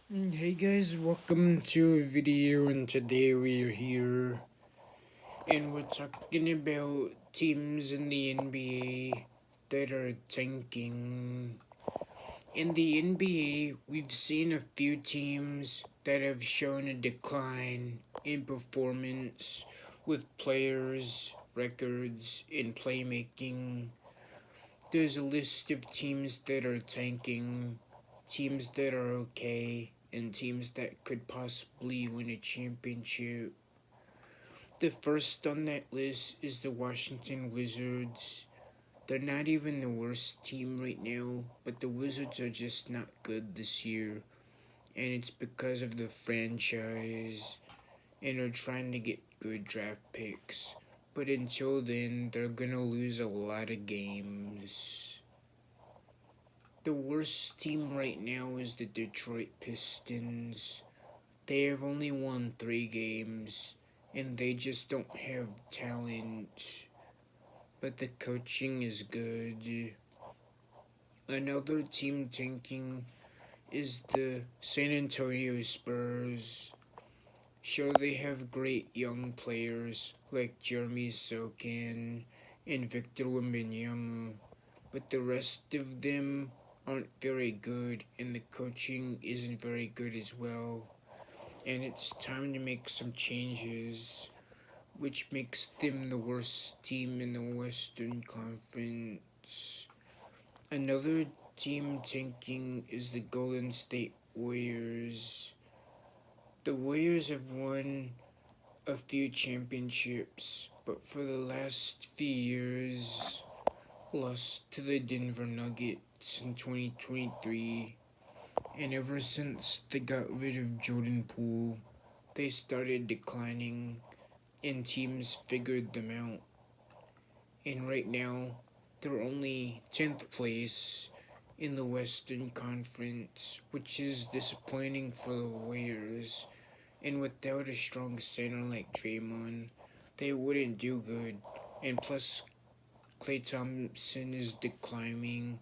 Hey guys, welcome to a video, and today we are here and we're talking about teams in the NBA that are tanking. In the NBA, we've seen a few teams that have shown a decline in performance with players, records, and playmaking. There's a list of teams that are tanking, teams that are okay, and teams that could possibly win a championship. The first on that list is the Washington Wizards. They're not even the worst team right now, but the Wizards are just not good this year, and it's because of the franchise, and are trying to get good draft picks. But until then, they're gonna lose a lot of games. The worst team right now is the Detroit Pistons. They have only won 3 games, and they just don't have talent. But the coaching is good. Another team tanking is the San Antonio Spurs. Sure, they have great young players like Jeremy Sokin and Victor Wembanyama, but the rest of them aren't very good, and the coaching isn't very good as well. And it's time to make some changes, which makes them the worst team in the Western Conference. Another team tanking is the Golden State Warriors. The Warriors have won a few championships, but for the last few years, lost to the Denver Nuggets in 2023, and ever since they got rid of Jordan Poole, they started declining, and teams figured them out. And right now, they're only 10th place in the Western Conference, which is disappointing for the Warriors. And without a strong center like Draymond, they wouldn't do good. And plus, Klay Thompson is declining,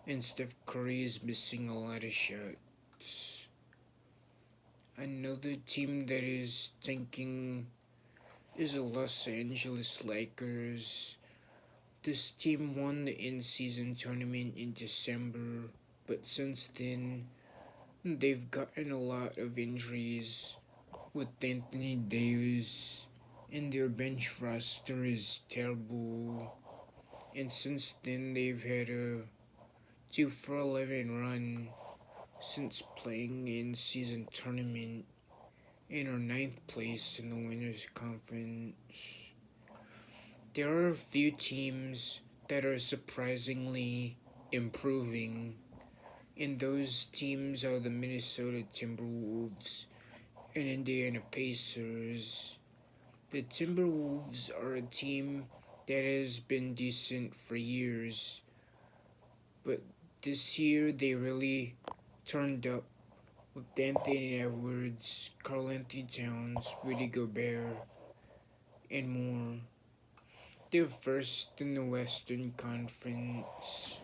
and Steph Curry is missing a lot of shots. Another team that is tanking is the Los Angeles Lakers. This team won the in-season tournament in December, but since then, they've gotten a lot of injuries with Anthony Davis, and their bench roster is terrible. And since then, they've had a 2-for-11 run since playing in season tournament and are ninth place in the winners conference. There are a few teams that are surprisingly improving, and those teams are the Minnesota Timberwolves and Indiana Pacers. The Timberwolves are a team that has been decent for years, but this year they really turned up with Anthony Edwards, Karl Anthony Towns, Rudy Gobert, and more. They're first in the Western Conference.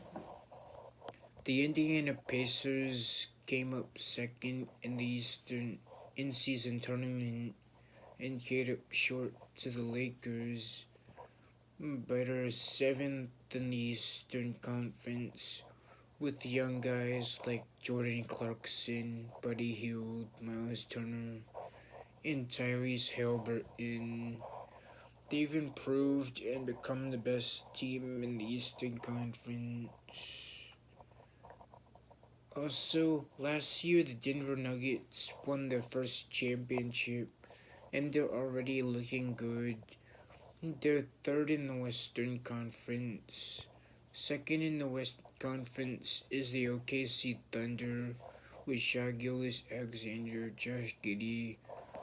The Indiana Pacers came up second in the Eastern in-season tournament and came up short to the Lakers, but are seventh in the Eastern Conference with young guys like Jordan Clarkson, Buddy Hield, Miles Turner, and Tyrese Halliburton. They've improved and become the best team in the Eastern Conference. Also, last year the Denver Nuggets won their first championship, and they're already looking good. They're third in the Western Conference. Second in the West Conference is the OKC Thunder with Shai Gilgeous-Alexander, Josh Giddey,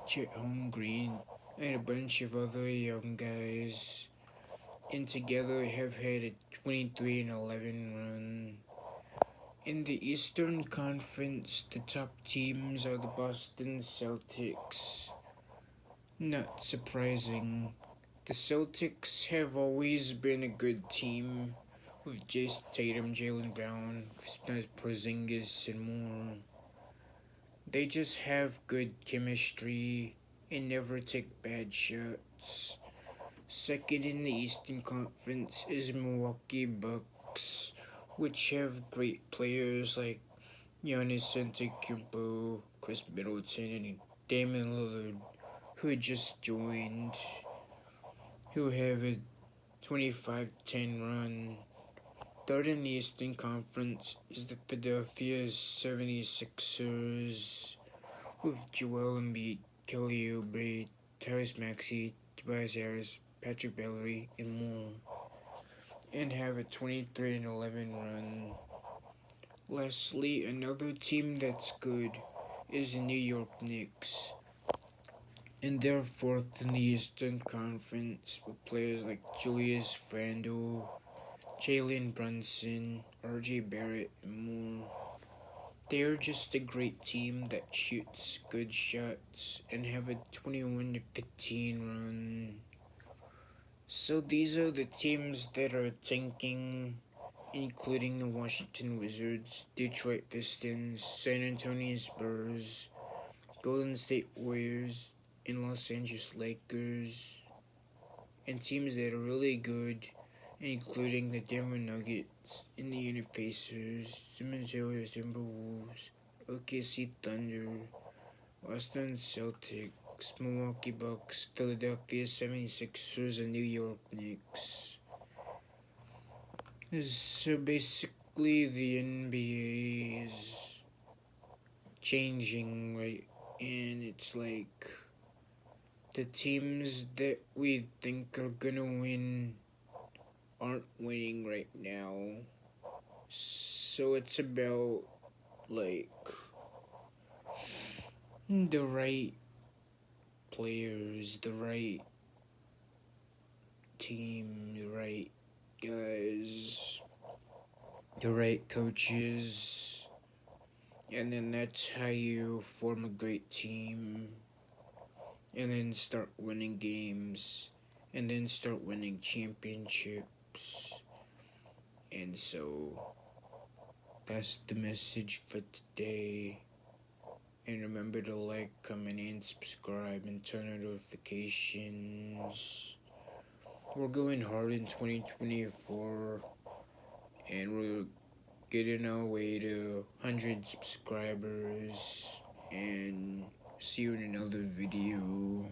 Chet Holmgren, and a bunch of other young guys. And together have had a 23-11 run. In the Eastern Conference, the top teams are the Boston Celtics. Not surprising. The Celtics have always been a good team with Jason Tatum, Jaylen Brown, Kristaps Porzingis, and more. They just have good chemistry and never take bad shots. Second in the Eastern Conference is Milwaukee Bucks, which have great players like Giannis Antetokounmpo, Chris Middleton, and Damian Lillard, who just joined, who have a 25-10 run. Third in the Eastern Conference is the Philadelphia 76ers, with Joel Embiid, Kelly Oubre, Tyrese Maxey, Tobias Harris, Patrick Beverley, and more, and have a 23-11 run. Lastly, another team that's good is the New York Knicks, and they're fourth in the Eastern Conference with players like Julius Randle, Jalen Brunson, RJ Barrett, and more. They are just a great team that shoots good shots and have a 21-15 run. So these are the teams that are tanking, including the Washington Wizards, Detroit Pistons, San Antonio Spurs, Golden State Warriors, and Los Angeles Lakers, and teams that are really good, including the Denver Nuggets, Indiana Pacers, the Minnesota Timberwolves, OKC Thunder, Boston Celtics, Milwaukee Bucks, Philadelphia 76ers, and New York Knicks. So basically, the NBA is changing, right? And it's like the teams that we think are gonna win aren't winning right now. So it's about like the right players, the right team, the right guys, the right coaches, and then that's how you form a great team, and then start winning games, and then start winning championships. And so that's the message for today. And remember to like, comment, and subscribe, and turn on notifications. We're going hard in 2024, and we're getting our way to 100 subscribers. And see you in another video.